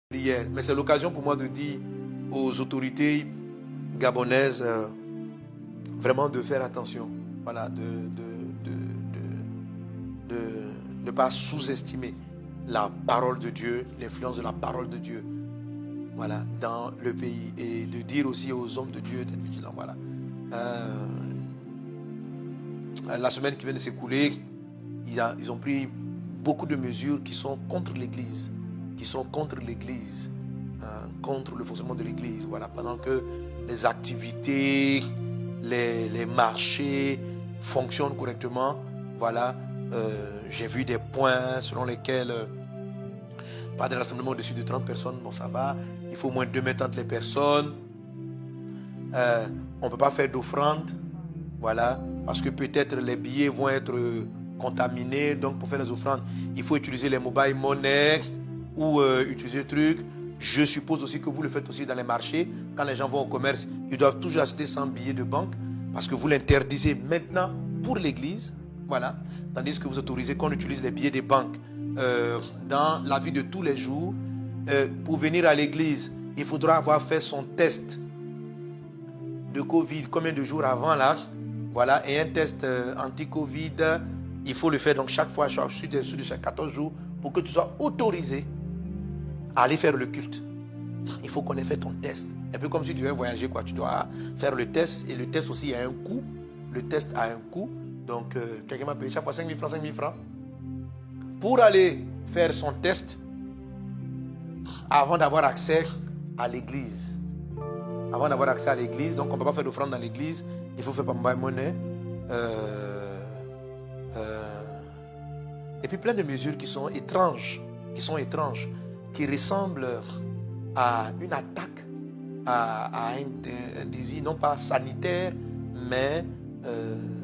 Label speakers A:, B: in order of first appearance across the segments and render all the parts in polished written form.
A: prière. Mais c'est l'occasion pour moi de dire aux autorités gabonaises vraiment de faire attention. Voilà, de ne pas sous-estimer la parole de Dieu, l'influence de la parole de Dieu, voilà, dans le pays. Et de dire aussi aux hommes de Dieu d'être vigilants. Voilà. La semaine qui vient de s'écouler, ils ont pris beaucoup de mesures qui sont contre l'Église, contre le fonctionnement de l'Église. Voilà, pendant que les activités, les marchés fonctionnent correctement, voilà, j'ai vu des points selon lesquels pas de rassemblement au-dessus de 30 personnes, bon ça va, il faut au moins 2 mètres entre les personnes, on ne peut pas faire d'offrande, voilà, parce que peut-être les billets vont être contaminés, donc pour faire les offrandes, il faut utiliser les mobile money ou utiliser le truc. Je suppose aussi que vous le faites aussi dans les marchés, quand les gens vont au commerce, ils doivent toujours acheter 100 billets de banque, parce que vous l'interdisez maintenant pour l'église, voilà, tandis que vous autorisez qu'on utilise les billets des banques dans la vie de tous les jours. Pour venir à l'église, il faudra avoir fait son test de Covid combien de jours avant là, voilà, et un test anti-Covid, il faut le faire donc chaque fois, suite de chaque 14 jours, pour que tu sois autorisé à aller faire le culte. Il faut qu'on ait fait ton test. Un peu comme si tu veux voyager, quoi. Tu dois faire le test, et le test aussi a un coût. Le test a un coût. Donc, quelqu'un m'a payé chaque fois 5 000 francs, 5 000 francs. Pour aller faire son test, avant d'avoir accès à l'église. Avant d'avoir accès à l'église, donc on ne peut pas faire d'offrande dans l'église, il faut faire par mobile money. Et puis plein de mesures qui sont étranges, qui ressemblent à une attaque, à un défi, non pas sanitaire, mais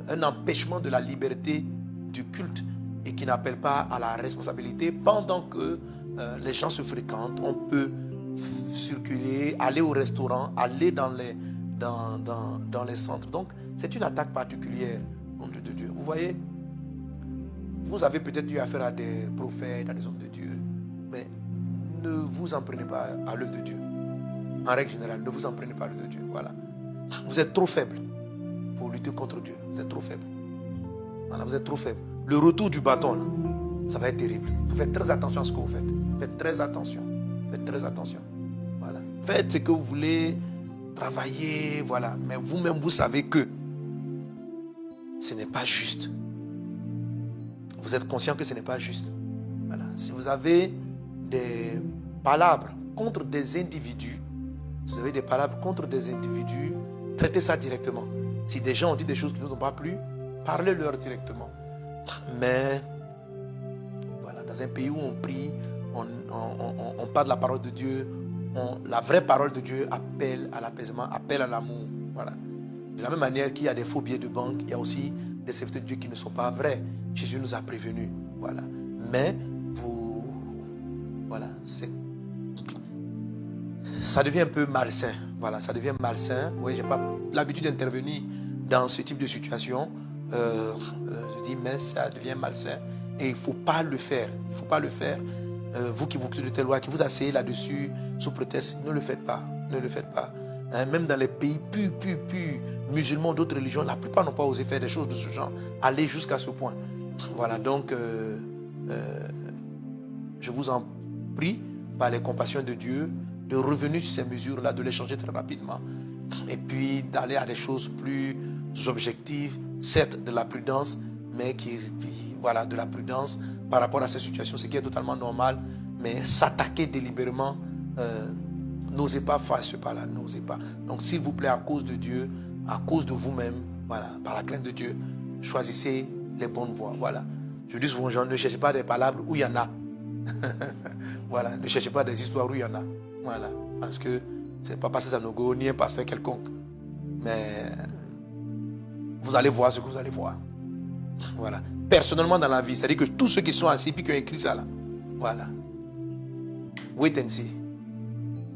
A: un empêchement de la liberté du culte, et qui n'appelle pas à la responsabilité. Pendant que les gens se fréquentent, on peut circuler, aller au restaurant, aller dans les centres. Donc, c'est une attaque particulière au nom de Dieu. Vous voyez, vous avez peut-être eu affaire à des prophètes, à des hommes de Dieu, mais ne vous en prenez pas à l'œuvre de Dieu. En règle générale, ne vous en prenez pas à l'œuvre de Dieu. Voilà. Vous êtes trop faible pour lutter contre Dieu. Vous êtes trop faible. Voilà, vous êtes trop faible. Le retour du bâton, là, ça va être terrible. Vous faites très attention à ce que vous faites. Faites très attention. Faites très attention. Voilà. Faites ce que vous voulez, travaillez, voilà. Mais vous-même, vous savez que ce n'est pas juste. Vous êtes conscient que ce n'est pas juste. Voilà. Si vous avez des palabres contre des individus, traitez ça directement. Si des gens ont dit des choses qui ne vous ont pas plu, parlez-leur directement. Mais voilà, dans un pays où on prie, on parle de la parole de Dieu, la vraie parole de Dieu appelle à l'apaisement, appelle à l'amour. Voilà. De la même manière qu'il y a des faux billets de banque, il y a aussi des serviteurs de Dieu qui ne sont pas vrais. Jésus nous a prévenus. Voilà. Mais voilà, ça devient un peu malsain. Voilà, ça devient malsain. Oui, j'ai pas l'habitude d'intervenir dans ce type de situation. Je dis, mais ça devient malsain. Et il ne faut pas le faire. Il ne faut pas le faire. Vous qui vous occupez de telle loi, qui vous asseyez là-dessus sous prétexte, ne le faites pas. Ne le faites pas. Même dans les pays plus musulmans, d'autres religions, la plupart n'ont pas osé faire des choses de ce genre. Aller jusqu'à ce point. Voilà, donc, je vous en prie, par les compassions de Dieu, de revenir sur ces mesures-là, de les changer très rapidement. Et puis d'aller à des choses plus objectives, certes de la prudence, mais voilà, de la prudence par rapport à ces situations, ce qui est totalement normal, mais s'attaquer délibérément, n'osez pas faire ce pas-là, n'osez pas. Donc s'il vous plaît, à cause de Dieu, à cause de vous-même, voilà, par la crainte de Dieu, choisissez les bonnes voies. Voilà. Je dis souvent aux gens, ne cherchez pas des palabres où il y en a. Voilà, ne cherchez pas des histoires où il y en a. Voilà, parce que c'est pas passer Sanogo ni un pasteur quelconque, mais vous allez voir ce que vous allez voir. Voilà. Personnellement dans la vie, c'est-à-dire que tous ceux qui sont assis puis qui ont écrit ça là, voilà. Wait and see.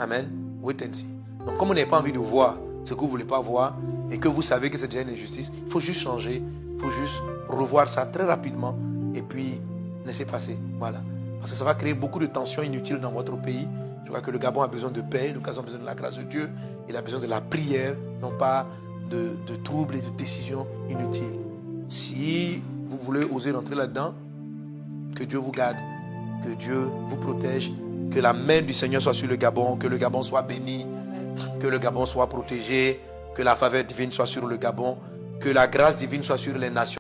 A: Amen. Wait and see. Donc comme on n'a pas envie de voir ce que vous ne voulez pas voir et que vous savez que c'est déjà une injustice, il faut juste changer, il faut juste revoir ça très rapidement et puis laisser passer. Voilà. Parce que ça va créer beaucoup de tensions inutiles dans votre pays Je crois que le Gabon a besoin de paix, le Gabon a besoin de la grâce de Dieu, il a besoin de la prière, non pas de troubles et de décisions inutiles. Si vous voulez oser rentrer là-dedans, que Dieu vous garde, que Dieu vous protège, que la main du Seigneur soit sur le Gabon, que le Gabon soit béni, que le Gabon soit protégé, que la faveur divine soit sur le Gabon, que la grâce divine soit sur les nations.